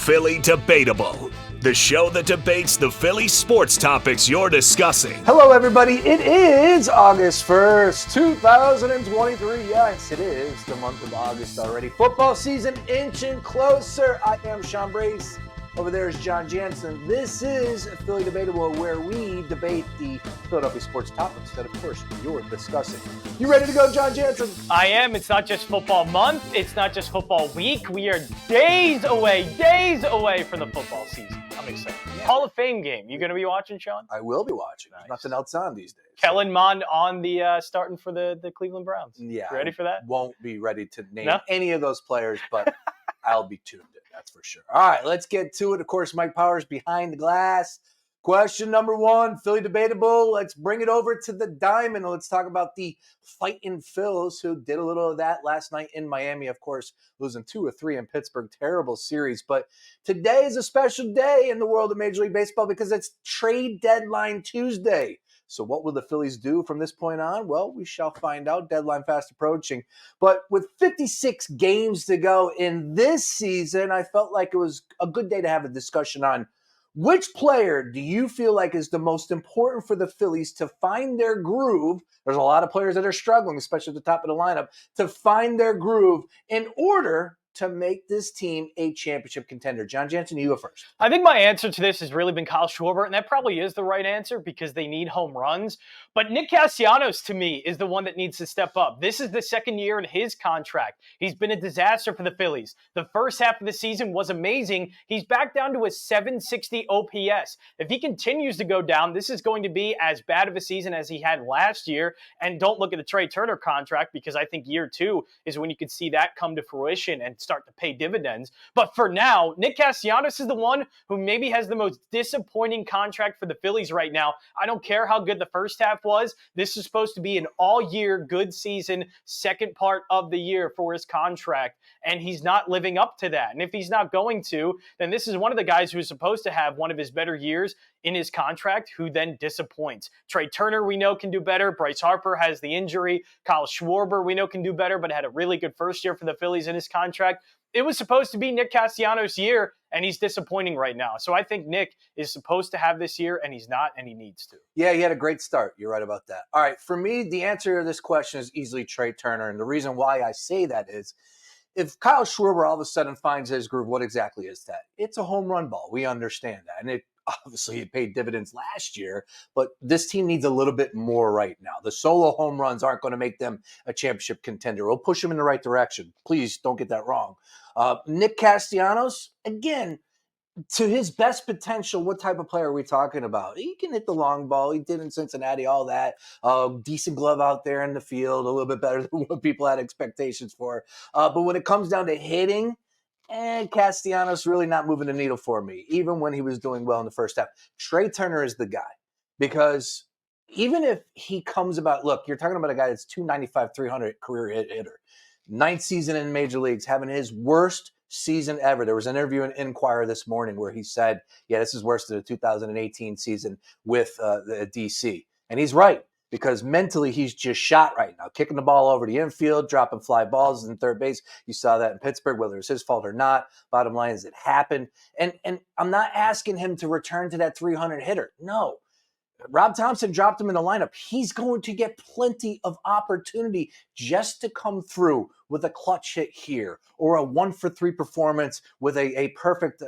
Philly Debatable, the show that debates the Philly sports topics you're discussing. Hello, everybody. It is August 1st, 2023. Yes, it is the month of August already. Football season inching closer. I am Sean Brace. Over there is Jon Jansen. This is Philly Debatable, where we debate the Philadelphia sports topics that, of course, you're discussing. You ready to go, Jon Jansen? I am. It's not just football month. It's not just football week. We are days away from the football season. I'm excited. Yeah. Hall of Fame game. You going to be watching, Sean? I will be watching. Nice. There's nothing else on these days. Kellen Mond on the starting for the Cleveland Browns. Yeah. You ready for that? Won't be ready to name any of those players, but I'll be tuned in. That's for sure. All right, let's get to it. Of course, Mike Powers behind the glass. Question number one, Philly Debatable. Let's bring it over to the diamond. Let's talk about the fighting Phils, who did a little of that last night in Miami. Of course, losing 2-3 in Pittsburgh. Terrible series. But today is a special day in the world of Major League Baseball because it's trade deadline Tuesday. So what will the Phillies do from this point on? Well, we shall find out. Deadline fast approaching. But with 56 games to go in this season, I felt like it was a good day to have a discussion on which player do you feel like is the most important for the Phillies to find their groove? There's a lot of players that are struggling, especially at the top of the lineup, to find their groove in order to make this team a championship contender. Jon Jansen, you go first. I think my answer to this has really been Kyle Schwarber, and that probably is the right answer because they need home runs. But Nick Castellanos, to me, is the one that needs to step up. This is the second year in his contract. He's been a disaster for the Phillies. The first half of the season was amazing. He's back down to a 760 OPS. If he continues to go down, this is going to be as bad of a season as he had last year. And don't look at the Trey Turner contract because I think year two is when you can see that come to fruition and start to pay dividends. But for now, Nick Castellanos is the one who maybe has the most disappointing contract for the Phillies right now. I don't care how good the first half was. This is supposed to be an all-year good season, second part of the year for his contract, and he's not living up to that. And if he's not going to, then this is one of the guys who's supposed to have one of his better years in his contract who then disappoints. Trey Turner, we know, can do better. Bryce Harper has the injury. Kyle Schwarber, we know, can do better, but had a really good first year for the Phillies in his contract. It was supposed to be Nick Castellanos' year, and he's disappointing right now. So I think Nick is supposed to have this year, and he's not, and he needs to. Yeah, he had a great start. You're right about that. All right, for me, the answer to this question is easily Trey Turner, and the reason why I say that is if Kyle Schwarber all of a sudden finds his groove, what exactly is that? It's a home run ball. We understand that, and it paid dividends last year, but this team needs a little bit more right now. The solo home runs aren't going to make them a championship contender. We'll push them in the right direction. Please don't get that wrong. Nick Castellanos, again, to his best potential, what type of player are we talking about? He can hit the long ball. He did in Cincinnati, all that. Decent glove out there in the field, a little bit better than what people had expectations for. But when it comes down to hitting, Castellanos really not moving the needle for me, even when he was doing well in the first half. Trey Turner is the guy because even if he comes about, look, you're talking about a guy that's 295, 300 career hitter. Ninth season in major leagues, having his worst season ever. There was an interview in Inquirer this morning where he said, yeah, this is worse than the 2018 season with the DC. And he's right. Because mentally, he's just shot right now, kicking the ball over the infield, dropping fly balls in third base. You saw that in Pittsburgh, whether it's his fault or not. Bottom line is it happened. And I'm not asking him to return to that 300 hitter. No. Rob Thompson dropped him in the lineup. He's going to get plenty of opportunity just to come through with a clutch hit here or a 1-for-3 performance with a perfect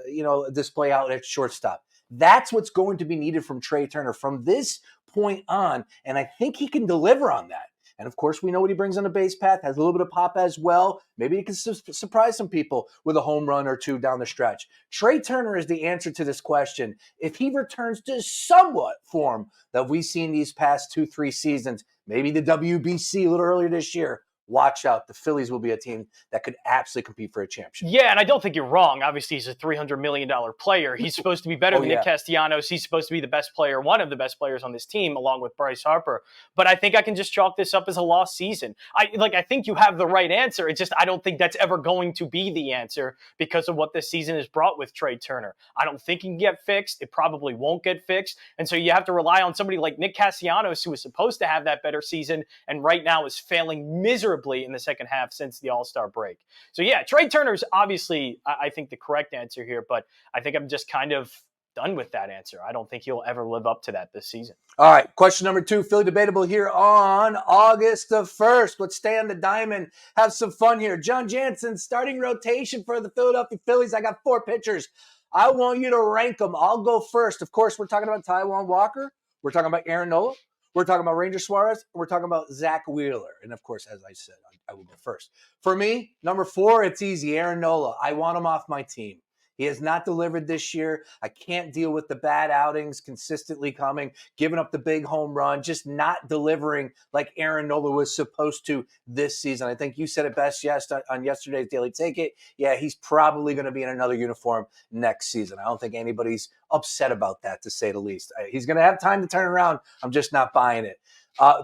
display out at shortstop. That's what's going to be needed from Trey Turner from this point on, and I think he can deliver on that. And of course, we know what he brings on the base path, has a little bit of pop as well. Maybe he can surprise some people with a home run or two down the stretch. Trey Turner is the answer to this question. If he returns to somewhat form that we've seen these past 2-3 seasons, maybe the WBC a little earlier this year, watch out. The Phillies will be a team that could absolutely compete for a championship. Yeah, and I don't think you're wrong. Obviously, he's a $300 million player. He's supposed to be better than Nick Castellanos. He's supposed to be the best player, one of the best players on this team, along with Bryce Harper. But I think I can just chalk this up as a lost season. I think you have the right answer. It's just I don't think that's ever going to be the answer because of what this season has brought with Trey Turner. I don't think he can get fixed. It probably won't get fixed. And so you have to rely on somebody like Nick Castellanos, who was supposed to have that better season and right now is failing miserably considerably in the second half since the All-Star break. So yeah, Trey Turner's obviously, I think, the correct answer here, but I think I'm just kind of done with that answer. I don't think he'll ever live up to that this season. All right, question number 2, Philly Debatable here on August the 1st. Let's stay on the diamond, have some fun here. Jon Jansen, starting rotation for the Philadelphia Phillies. I got 4 pitchers. I want you to rank them. I'll go first. Of course, we're talking about Taijuan Walker. We're talking about Aaron Nola. We're talking about Ranger Suarez. We're talking about Zach Wheeler. And, of course, as I said, I will go first. For me, number 4, it's easy, Aaron Nola. I want him off my team. He has not delivered this year. I can't deal with the bad outings consistently coming, giving up the big home run, just not delivering like Aaron Nola was supposed to this season. I think you said it best on yesterday's Daily Ticket. Yeah, he's probably going to be in another uniform next season. I don't think anybody's upset about that, to say the least. He's going to have time to turn around. I'm just not buying it.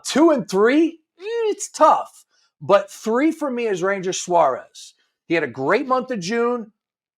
2 and 3, it's tough. But 3 for me is Ranger Suarez. He had a great month of June.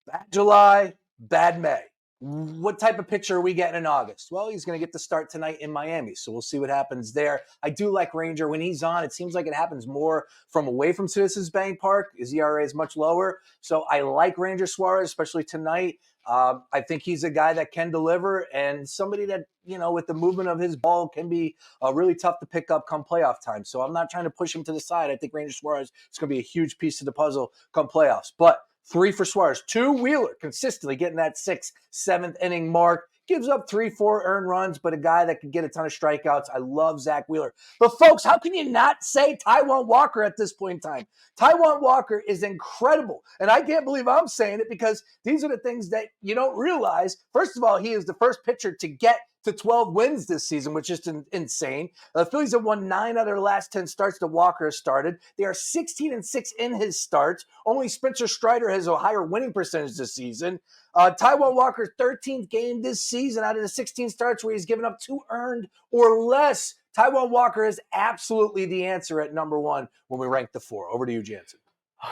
Bad July, bad May. What type of pitcher are we getting in August? Well, he's going to get the start tonight in Miami, so we'll see what happens there. I do like Ranger. When he's on, it seems like it happens more from away from Citizens Bank Park. His ERA is much lower, so I like Ranger Suarez, especially tonight. I think he's a guy that can deliver and somebody that, with the movement of his ball can be really tough to pick up come playoff time. So I'm not trying to push him to the side. I think Ranger Suarez is going to be a huge piece of the puzzle come playoffs. But 3 for Suarez. 2, Wheeler, consistently getting that 6th, 7th inning mark. Gives up 3-4 earned runs, but a guy that can get a ton of strikeouts. I love Zach Wheeler. But, folks, how can you not say Taijuan Walker at this point in time? Taijuan Walker is incredible. And I can't believe I'm saying it because these are the things that you don't realize. First of all, he is the first pitcher to get to 12 wins this season, which is insane. The Phillies have won 9 out of their last 10 starts that Walker has started. They are 16-6 in his starts. Only Spencer Strider has a higher winning percentage this season. Taijuan Walker's 13th game this season out of the 16 starts where he's given up 2 earned or less. Taijuan Walker is absolutely the answer at number 1 when we rank the 4. Over to you, Jansen.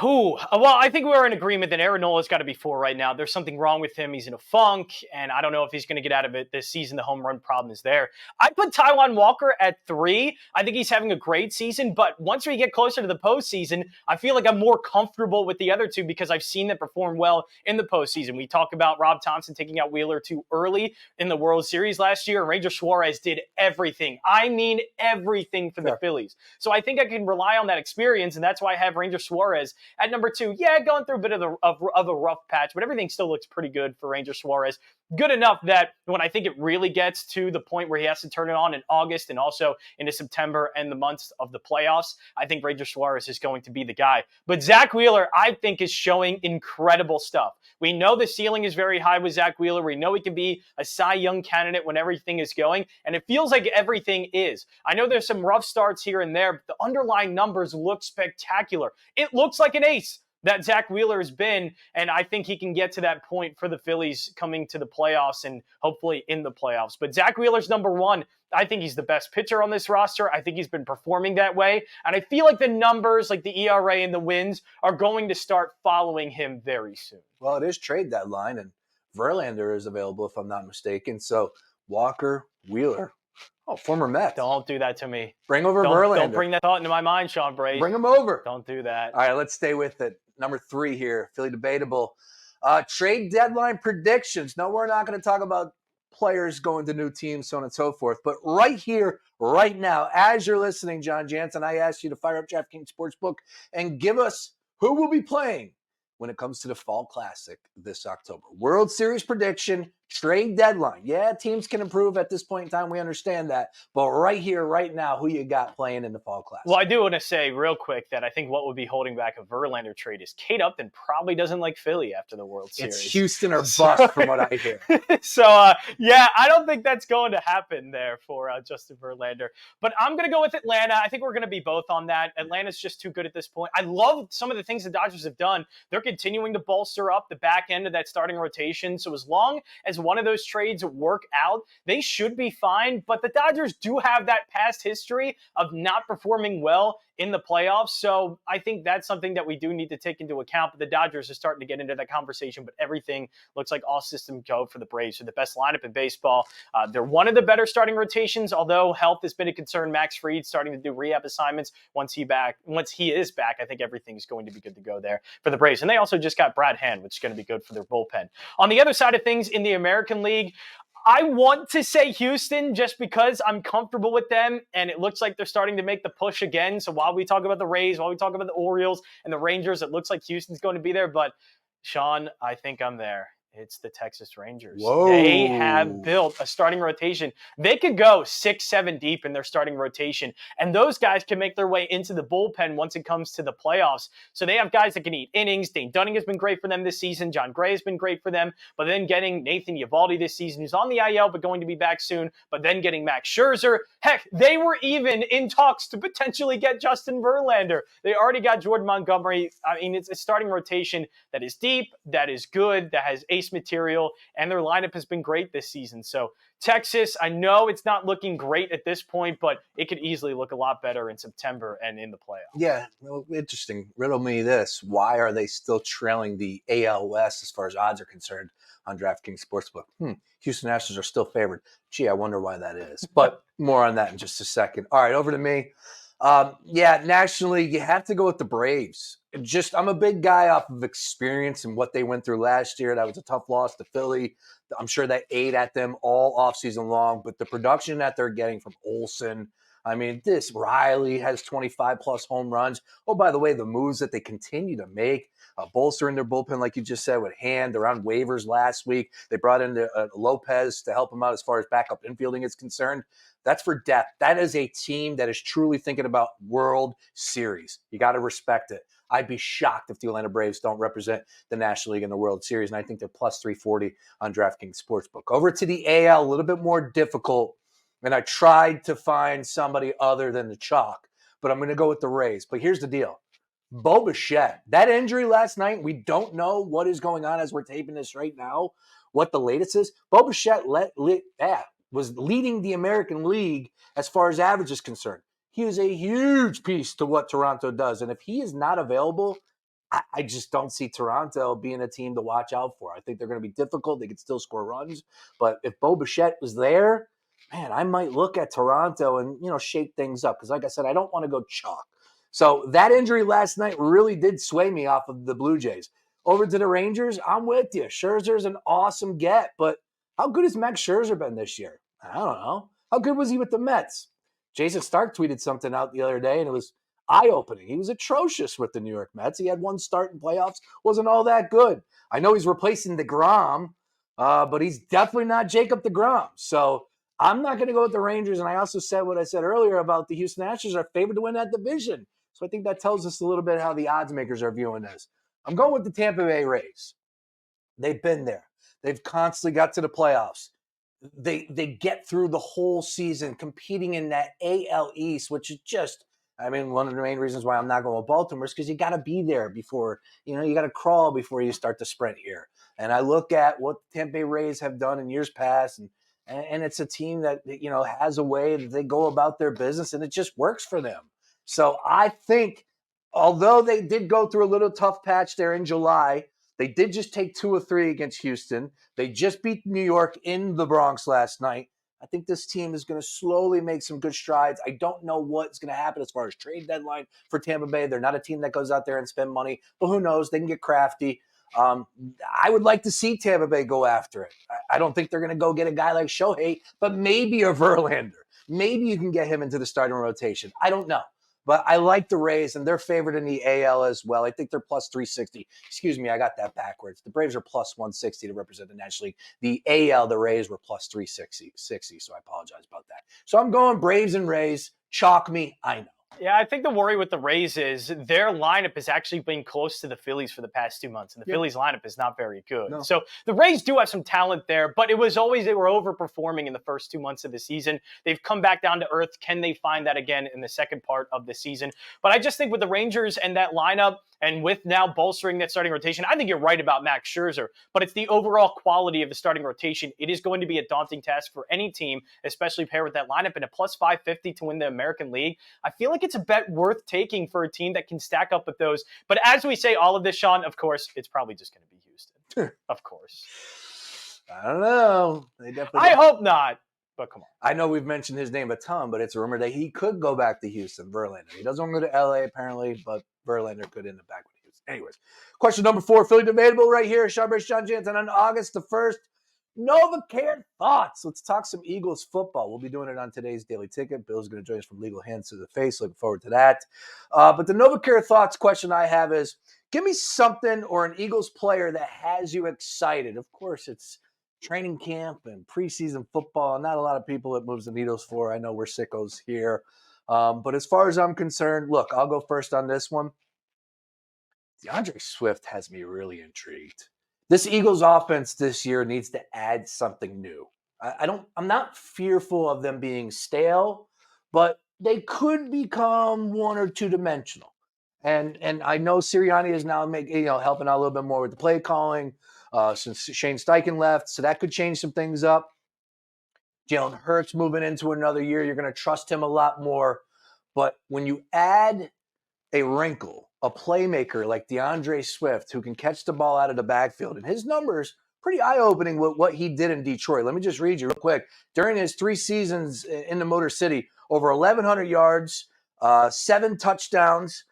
Well, I think we're in agreement that Aaron Nola's got to be 4 right now. There's something wrong with him. He's in a funk, and I don't know if he's going to get out of it this season. The home run problem is there. I put Taijuan Walker at 3. I think he's having a great season, but once we get closer to the postseason, I feel like I'm more comfortable with the other 2 because I've seen them perform well in the postseason. We talk about Rob Thompson taking out Wheeler too early in the World Series last year. Ranger Suarez did everything. I mean everything for the Phillies. So I think I can rely on that experience, and that's why I have Ranger Suarez at number 2. Yeah, going through a bit of a rough patch, but everything still looks pretty good for Ranger Suarez. Good enough that when I think it really gets to the point where he has to turn it on in August and also into September and the months of the playoffs, I think Ranger Suarez is going to be the guy. But Zach Wheeler, I think, is showing incredible stuff. We know the ceiling is very high with Zach Wheeler. We know he can be a Cy Young candidate when everything is going, and it feels like everything is. I know there's some rough starts here and there, but the underlying numbers look spectacular. It looks like an ace that Zach Wheeler has been, and I think he can get to that point for the Phillies coming to the playoffs and hopefully in the playoffs. But Zach Wheeler's number 1. I think he's the best pitcher on this roster. I think he's been performing that way, and I feel like the numbers, like the ERA and the wins, are going to start following him very soon. Well, it is trade deadline, and Verlander is available, if I'm not mistaken. So Walker, Wheeler. Oh, former Met. Don't do that to me. Bring over Verlander. Don't bring that thought into my mind, Sean Brace. Bring him over. Don't do that. All right, let's stay with it. Number 3 here, Philly Debatable. Trade deadline predictions. No, we're not going to talk about players going to new teams, so on and so forth. But right here, right now, as you're listening, Jon Jansen, I ask you to fire up DraftKings Sportsbook and give us who will be playing when it comes to the Fall Classic this October. World Series prediction, trade deadline. Yeah, teams can improve at this point in time. We understand that. But right here, right now, who you got playing in the Fall Classic? Well, I do want to say real quick that I think what would be holding back a Verlander trade is Kate Upton probably doesn't like Philly after the World Series. It's Houston or bust from what I hear. So, yeah, I don't think that's going to happen there for Justin Verlander. But I'm going to go with Atlanta. I think we're going to be both on that. Atlanta's just too good at this point. I love some of the things the Dodgers have done. They're continuing to bolster up the back end of that starting rotation. So as long as one of those trades work out, they should be fine. But the Dodgers do have that past history of not performing well in the playoffs. So I think that's something that we do need to take into account. But the Dodgers are starting to get into that conversation, but everything looks like all systems go for the Braves. They're the best lineup in baseball. They're one of the better starting rotations, although health has been a concern. Max Fried starting to do rehab assignments. Once he is back, I think everything's going to be good to go there for the Braves. And they also just got Brad Hand, which is going to be good for their bullpen. On the other side of things, in the American League, I want to say Houston just because I'm comfortable with them, and it looks like they're starting to make the push again. So while we talk about the Rays, while we talk about the Orioles and the Rangers, it looks like Houston's going to be there. But, Sean, I think I'm there. It's the Texas Rangers. Whoa. They have built a starting rotation. They could go 6-7 deep in their starting rotation, and those guys can make their way into the bullpen once it comes to the playoffs. So they have guys that can eat innings. Dane Dunning has been great for them this season. John Gray has been great for them. But then getting Nathan Eovaldi this season, who's on the IL but going to be back soon, but then getting Max Scherzer. Heck, they were even in talks to potentially get Justin Verlander. They already got Jordan Montgomery. I mean, it's a starting rotation that is deep, that is good, that has ace material, and their lineup has been great this season. So Texas, I know it's not looking great at this point, but it could easily look a lot better in September and in the playoffs. Yeah, well, interesting. Riddle me this. Why are they still trailing the AL West as far as odds are concerned on DraftKings Sportsbook? Houston Astros are still favored. Gee, I wonder why that is. But more on that in just a second. All right, over to me. Nationally, you have to go with the Braves. I'm a big guy off of experience and what they went through last year. That was a tough loss to Philly. I'm sure that ate at them all offseason long, but the production that they're getting from Olsen, I mean, this Riley has 25-plus home runs. Oh, by the way, the moves that they continue to make, bolstering their bullpen, like you just said, with Hand. They're on waivers last week. They brought in Lopez to help him out as far as backup infielding is concerned. That's for depth. That is a team that is truly thinking about World Series. You got to respect it. I'd be shocked if the Atlanta Braves don't represent the National League in the World Series, and I think they're plus 340 on DraftKings Sportsbook. Over to the AL, a little bit more difficult, and I tried to find somebody other than the chalk, but I'm going to go with the Rays. But here's the deal. Bo Bichette, that injury last night, we don't know what is going on as we're taping this right now, what the latest is. Bo Bichette was leading the American League as far as average is concerned. He is a huge piece to what Toronto does. And if he is not available, I just don't see Toronto being a team to watch out for. I think they're going to be difficult. They could still score runs. But if Bo Bichette was there, man, I might look at Toronto and, shake things up. Because like I said, I don't want to go chalk. So that injury last night really did sway me off of the Blue Jays. Over to the Rangers, I'm with you. Scherzer's an awesome get. But how good has Max Scherzer been this year? I don't know. How good was he with the Mets? Jason Stark tweeted something out the other day, and it was eye-opening. He was atrocious with the New York Mets. He had one start in playoffs, wasn't all that good. I know he's replacing DeGrom, but he's definitely not Jacob DeGrom. So I'm not going to go with the Rangers, and I also said what I said earlier about the Houston Astros are favored to win that division. So I think that tells us a little bit how the odds makers are viewing this. I'm going with the Tampa Bay Rays. They've been there. They've constantly got to the playoffs. They get through the whole season competing in that AL East, which is just, one of the main reasons why I'm not going with Baltimore is because you got to be there before, you got to crawl before you start to sprint here. And I look at what the Tampa Bay Rays have done in years past, and it's a team that, has a way that they go about their business, and it just works for them. So I think, although they did go through a little tough patch there in July, they did just take 2 of 3 against Houston. They just beat New York in the Bronx last night. I think this team is going to slowly make some good strides. I don't know what's going to happen as far as trade deadline for Tampa Bay. They're not a team that goes out there and spend money, but who knows? They can get crafty. I would like to see Tampa Bay go after it. I don't think they're going to go get a guy like Shohei, but maybe a Verlander. Maybe you can get him into the starting rotation. I don't know. But I like the Rays, and they're favored in the AL as well. I think they're plus 360. Excuse me, I got that backwards. The Braves are plus 160 to represent the National League. The AL, the Rays were plus 360, so I apologize about that. So I'm going Braves and Rays. Chalk me, I know. Yeah, I think the worry with the Rays is their lineup has actually been close to the Phillies for the past 2 months, and the Phillies lineup is not very good. No. So the Rays do have some talent there, but it was always they were overperforming in the first 2 months of the season. They've come back down to earth. Can they find that again in the second part of the season? But I just think with the Rangers and that lineup, And with now bolstering that starting rotation, I think you're right about Max Scherzer, but it's the overall quality of the starting rotation. It is going to be a daunting task for any team, especially paired with that lineup and a plus 550 to win the American League. I feel like it's a bet worth taking for a team that can stack up with those. But as we say all of this, Sean, of course, it's probably just going to be Houston. Of course. I don't know. I hope not, but come on. I know we've mentioned his name a ton, but it's a rumor that he could go back to Houston, Verlander. He doesn't want to go to LA apparently, but Verlander could end up back with Houston. Anyways, question number 4, Philly Debatable right here. Sean Brace, Jon Jansen on August the 1st. NovaCare thoughts. Let's talk some Eagles football. We'll be doing it on today's Daily Ticket. Bill's going to join us from Legal Hands to the Face. Looking forward to that. But the NovaCare thoughts question I have is, give me something or an Eagles player that has you excited. Of course, it's training camp and preseason football. Not a lot of people it moves the needles for. I know we're sickos here. But as far as I'm concerned, look, I'll go first on this one. DeAndre Swift has me really intrigued. This Eagles offense this year needs to add something new. I'm not fearful of them being stale, but they could become 1 or 2 dimensional. And I know Sirianni is now helping out a little bit more with the play calling since Shane Steichen left, so that could change some things up. Jalen Hurts moving into another year, you're going to trust him a lot more. But when you add a wrinkle, a playmaker like DeAndre Swift who can catch the ball out of the backfield, and his numbers pretty eye-opening with what he did in Detroit. Let me just read you real quick. During his 3 seasons in the Motor City, over 1,100 yards, 7 touchdowns,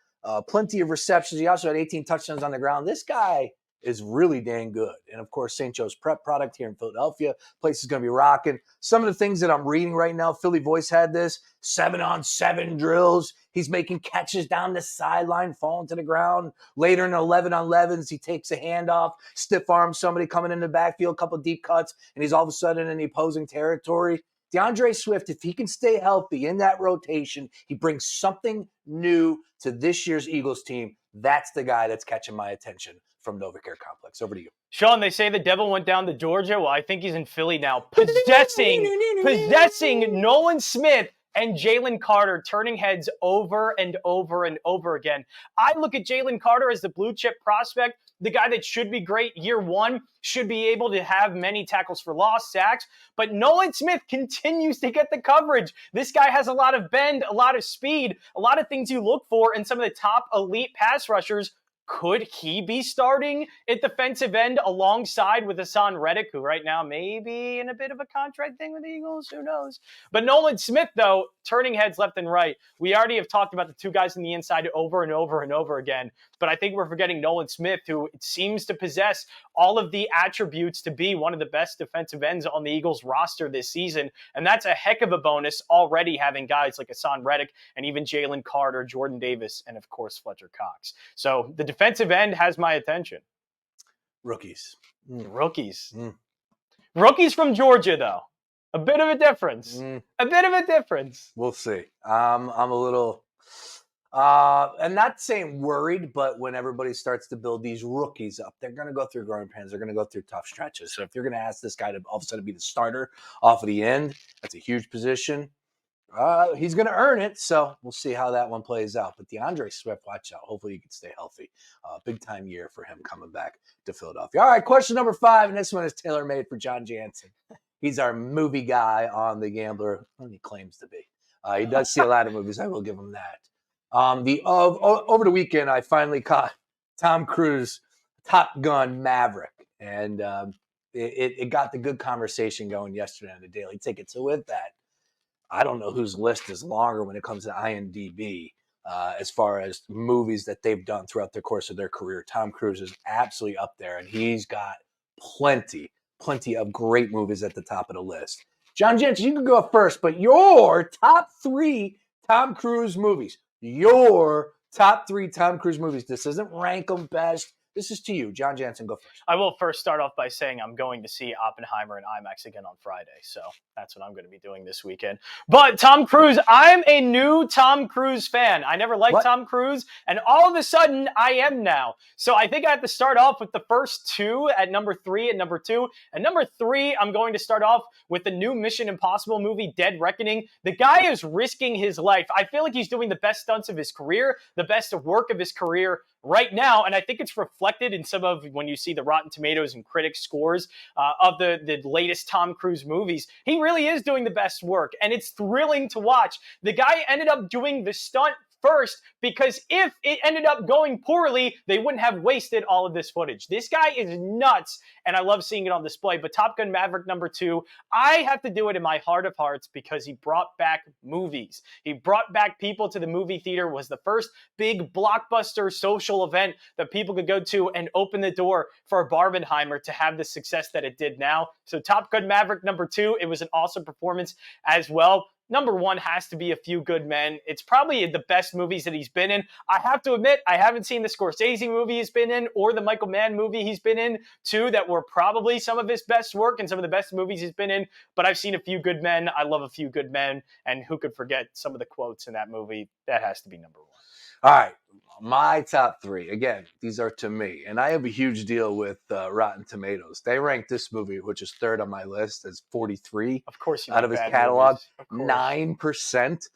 plenty of receptions. He also had 18 touchdowns on the ground. This guy is really dang good. And, of course, St. Joe's prep product here in Philadelphia. Place is going to be rocking. Some of the things that I'm reading right now, Philly Voice had this, 7-on-7 drills. He's making catches down the sideline, falling to the ground. Later in 11-on-11s, he takes a handoff, stiff arm somebody coming in the backfield, a couple deep cuts, and he's all of a sudden in the opposing territory. DeAndre Swift, if he can stay healthy in that rotation, he brings something new to this year's Eagles team. That's the guy that's catching my attention from NovaCare Complex. Over to you. Sean, they say the devil went down to Georgia. Well, I think he's in Philly now, possessing Nolan Smith and Jalen Carter, turning heads over and over and over again. I look at Jalen Carter as the blue chip prospect, the guy that should be great year 1, should be able to have many tackles for loss, sacks, but Nolan Smith continues to get the coverage. This guy has a lot of bend, a lot of speed, a lot of things you look for in some of the top elite pass rushers. Could he be starting at defensive end alongside with Hassan Reddick, who right now may be in a bit of a contract thing with the Eagles? Who knows? But Nolan Smith, though, turning heads left and right. We already have talked about the 2 guys on the inside over and over and over again. But I think we're forgetting Nolan Smith, who seems to possess all of the attributes to be one of the best defensive ends on the Eagles roster this season. And that's a heck of a bonus already having guys like Hassan Reddick and even Jalen Carter, Jordan Davis, and of course Fletcher Cox. So the defensive end has my attention. Rookies. Rookies from Georgia, though. A bit of a difference. A bit of a difference. We'll see. I'm a little, I'm not saying worried, but when everybody starts to build these rookies up, they're going to go through growing pains. They're going to go through tough stretches. So if you're going to ask this guy to all of a sudden be the starter off of the end, that's a huge position. He's going to earn it, so we'll see how that one plays out. But DeAndre Swift, watch out. Hopefully he can stay healthy. Big-time year for him coming back to Philadelphia. All right, question number 5, and this one is tailor-made for Jon Jansen. He's our movie guy on The Gambler. Well, he claims to be. He does see a lot of movies. I will give him that. Over the weekend, I finally caught Tom Cruise, Top Gun Maverick, and it got the good conversation going yesterday on the Daily Ticket. So with that, I don't know whose list is longer when it comes to IMDb as far as movies that they've done throughout the course of their career. Tom Cruise is absolutely up there, and he's got plenty of great movies at the top of the list. Jon Jansen, you can go first, but your top 3 Tom Cruise movies. Your top 3 Tom Cruise movies. This isn't rank them best. This is to you. Jon Jansen, go first. I will first start off by saying I'm going to see Oppenheimer in IMAX again on Friday. So that's what I'm going to be doing this weekend. But Tom Cruise, I'm a new Tom Cruise fan. I never liked Tom Cruise, and all of a sudden I am now. So I think I have to start off with the first 2 at number 3 and number 2. At number 3, I'm going to start off with the new Mission Impossible movie, Dead Reckoning. The guy is risking his life. I feel like he's doing the best stunts of his career, the best work of his career, right now, and I think it's reflected in some of when you see the Rotten Tomatoes and critics scores of the latest Tom Cruise movies, he really is doing the best work, and it's thrilling to watch. The guy ended up doing the stunt first, because if it ended up going poorly, they wouldn't have wasted all of this footage. This guy is nuts, and I love seeing it on display. But Top Gun Maverick #2, I have to do it in my heart of hearts because he brought back movies. He brought back people to the movie theater, was the first big blockbuster social event that people could go to and open the door for Barbenheimer to have the success that it did now. So Top Gun Maverick #2, it was an awesome performance as well. #1 has to be A Few Good Men. It's probably the best movies that he's been in. I have to admit, I haven't seen the Scorsese movie he's been in or the Michael Mann movie he's been in, two that were probably some of his best work and some of the best movies he's been in. But I've seen A Few Good Men. I love A Few Good Men. And who could forget some of the quotes in that movie? That has to be #1. All right, my top three. Again, these are to me, and I have a huge deal with Rotten Tomatoes. They ranked this movie, which is third on my list, as 43. Of course, out of his catalog, 9%.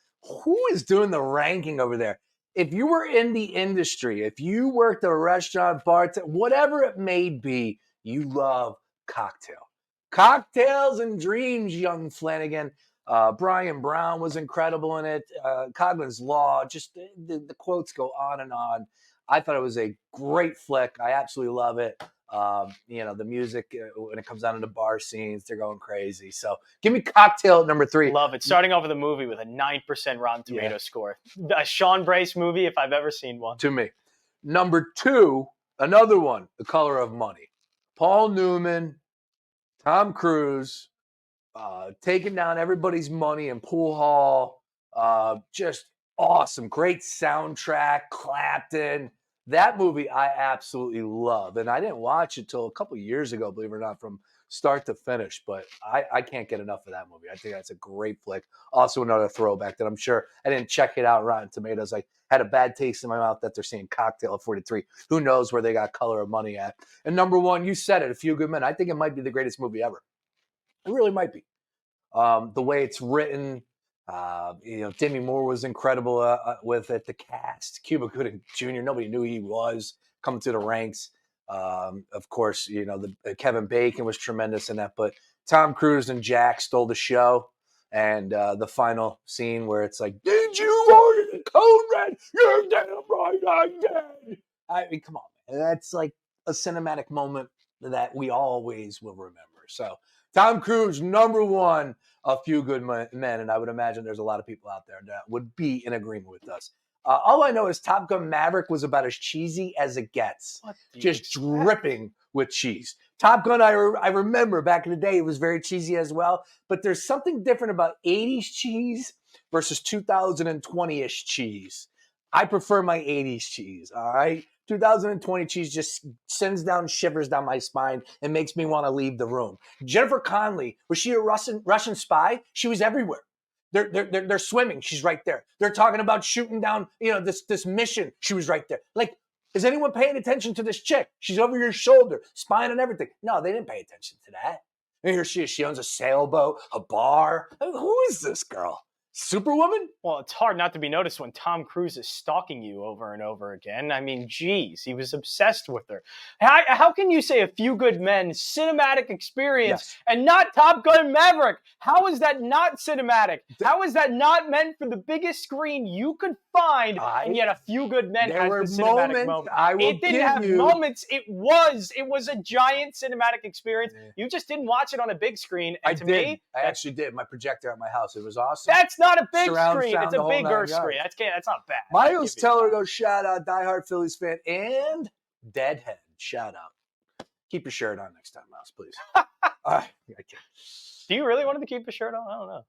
Who is doing the ranking over there? If you were in the industry, if you worked a restaurant, bar, whatever it may be, you love cocktail. Cocktails and dreams, young Flanagan. Brian Brown was incredible in it. Coglin's Law, just the quotes go on and on. I thought it was a great flick. I absolutely love it. The music, when it comes down to the bar scenes, they're going crazy. So give me Cocktail #3. Love it. Starting off with a movie with a 9% Rotten Tomatoes score. A Sean Brace movie, if I've ever seen one. To me. #2, another one, The Color of Money. Paul Newman, Tom Cruise, taking down everybody's money in Pool Hall. Just awesome. Great soundtrack, Clapton. That movie I absolutely love. And I didn't watch it till a couple of years ago, believe it or not, from start to finish. But I can't get enough of that movie. I think that's a great flick. Also another throwback that I'm sure I didn't check it out on Rotten Tomatoes. I had a bad taste in my mouth that they're seeing Cocktail at 43. Who knows where they got Color of Money at. And #1, you said it, A Few Good Men. I think it might be the greatest movie ever. It really might be. The way it's written, Demi Moore was incredible with it. The cast, Cuba Gooding Jr., nobody knew he was coming through the ranks. Of course, Kevin Bacon was tremendous in that. But Tom Cruise and Jack stole the show. And the final scene where it's like, did you order the code red? You're damn right I did. I mean, come on, man. That's like a cinematic moment that we always will remember. So Tom Cruise, #1, A Few Good Men. And I would imagine there's a lot of people out there that would be in agreement with us. All I know is Top Gun Maverick was about as cheesy as it gets. Just dripping with cheese. Top Gun, I remember back in the day, it was very cheesy as well. But there's something different about 80s cheese versus 2020-ish cheese. I prefer my 80s cheese, all right? 2020 cheese just sends down shivers down my spine and makes me want to leave the room. Jennifer Connelly, was she a Russian spy? She was everywhere. They're swimming. She's right there. They're talking about shooting down, this mission. She was right there. Like, is anyone paying attention to this chick? She's over your shoulder, spying on everything. No, they didn't pay attention to that. And here she is. She owns a sailboat, a bar. I mean, who is this girl? Superwoman? Well, it's hard not to be noticed when Tom Cruise is stalking you over and over again. I mean, geez, he was obsessed with her. How can you say A Few Good Men, cinematic experience, and not Top Gun Maverick? How is that not cinematic? How is that not meant for the biggest screen you could find, and yet A Few Good Men has the cinematic moment? It didn't have moments. It was a giant cinematic experience. Yeah. You just didn't watch it on a big screen. And I actually did. My projector at my house. It was awesome. That's not a big screen. It's a bigger screen. That's not bad. Miles Teller goes shout out, diehard Phillies fan, and Deadhead shout out. Keep your shirt on next time, Miles, please. All right, do you really want him to keep his shirt on? I don't know.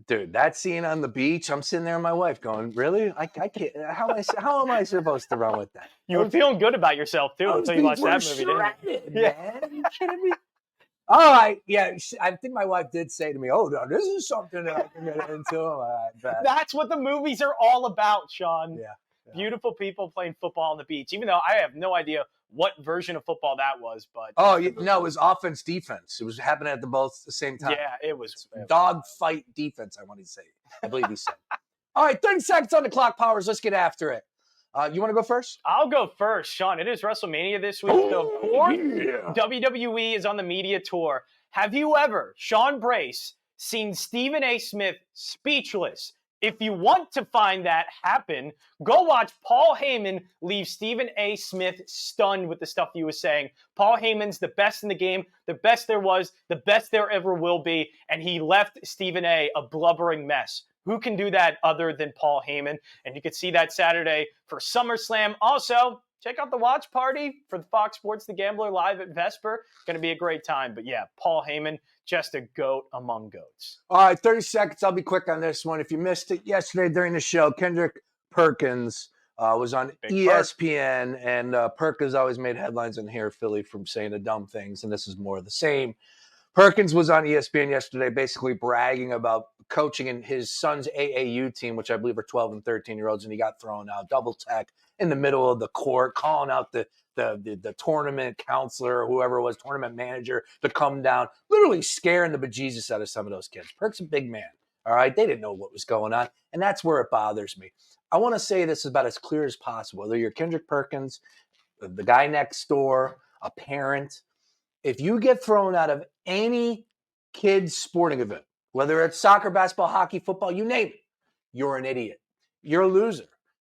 Dude, that scene on the beach, I'm sitting there with my wife going, really? I can't. How am I supposed to run with that? You were feeling good about yourself, too, until you watched that movie, didn't you? Man. Are you kidding me? All right, yeah, I think my wife did say to me, oh, no, this is something that I can get into. That's what the movies are all about, Sean. Yeah. Beautiful people playing football on the beach, even though I have no idea what version of football that was. But it was offense, defense. It was happening at the same time. Yeah, it was. Dog fight defense, I wanted to say. I believe he said. All right, 30 seconds on the clock, Powers. Let's get after it. You want to go first? I'll go first, Sean. It is WrestleMania this week. So, of course, WWE is on the media tour. Have you ever, Sean Brace, seen Stephen A. Smith speechless? If you want to find that happen, go watch Paul Heyman leave Stephen A. Smith stunned with the stuff he was saying. Paul Heyman's the best in the game, the best there was, the best there ever will be, and he left Stephen A. a blubbering mess. Who can do that other than Paul Heyman? And you can see that Saturday for SummerSlam. Also, check out the watch party for the Fox Sports The Gambler live at Vesper. Going to be a great time. But yeah, Paul Heyman, just a goat among goats. All right, 30 seconds. I'll be quick on this one. If you missed it yesterday during the show, Kendrick Perkins was on ESPN, and Perkins always made headlines in here, Philly, from saying the dumb things, and this is more of the same. Perkins was on ESPN yesterday basically bragging about coaching in his son's AAU team, which I believe are 12 and 13-year-olds, and he got thrown out, double tech in the middle of the court, calling out the tournament counselor or whoever it was, tournament manager, to come down, literally scaring the bejesus out of some of those kids. Perk's a big man, all right? They didn't know what was going on, and that's where it bothers me. I want to say this about as clear as possible. Whether you're Kendrick Perkins, the guy next door, a parent, if you get thrown out of any kid's sporting event, whether it's soccer, basketball, hockey, football, you name it, you're an idiot. You're a loser.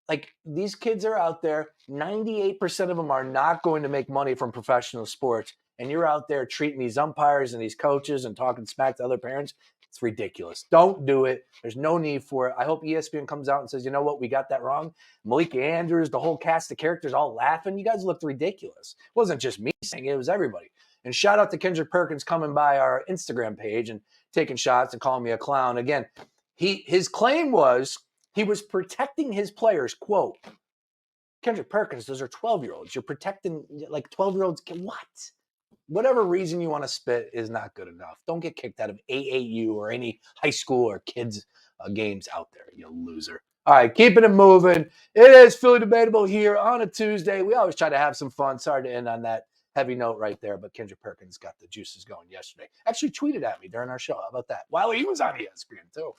Like, these kids are out there, 98% of them are not going to make money from professional sports, and you're out there treating these umpires and these coaches and talking smack to other parents. It's ridiculous. Don't do it. There's no need for it. I hope ESPN comes out and says, you know what, we got that wrong. Malik Andrews, the whole cast of characters all laughing. You guys looked ridiculous. It wasn't just me saying it, it was everybody. And shout out to Kendrick Perkins coming by our Instagram page and taking shots and calling me a clown. Again, his claim was he was protecting his players. Quote, Kendrick Perkins, those are 12-year-olds. You're protecting like 12-year-olds. What? Whatever reason you want to spit is not good enough. Don't get kicked out of AAU or any high school or kids games out there, you loser. All right, keeping it moving. It is Philly Debatable here on a Tuesday. We always try to have some fun. Sorry to end on that heavy note right there, but Kendrick Perkins got the juices going yesterday. Actually tweeted at me during our show. How about that? While he was on ESPN, too.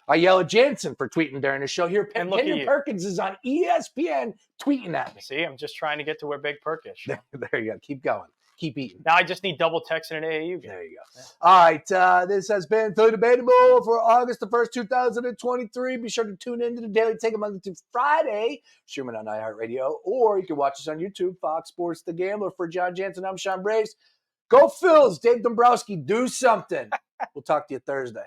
I yell at Jansen for tweeting during the show. Here, Kendrick Perkins is on ESPN tweeting at me. See, I'm just trying to get to where Big Perk is. There you go. Keep going. Keep eating. Now I just need double text in an AAU game. There you go. Yeah. All right. This has been Philly Debatable for August the 1st, 2023. Be sure to tune in to the Daily Take Monday through Friday, streaming on iHeartRadio, or you can watch us on YouTube, Fox Sports The Gambler. For Jon Jansen, I'm Sean Brace. Go Phils. Dave Dombrowski, do something. We'll talk to you Thursday.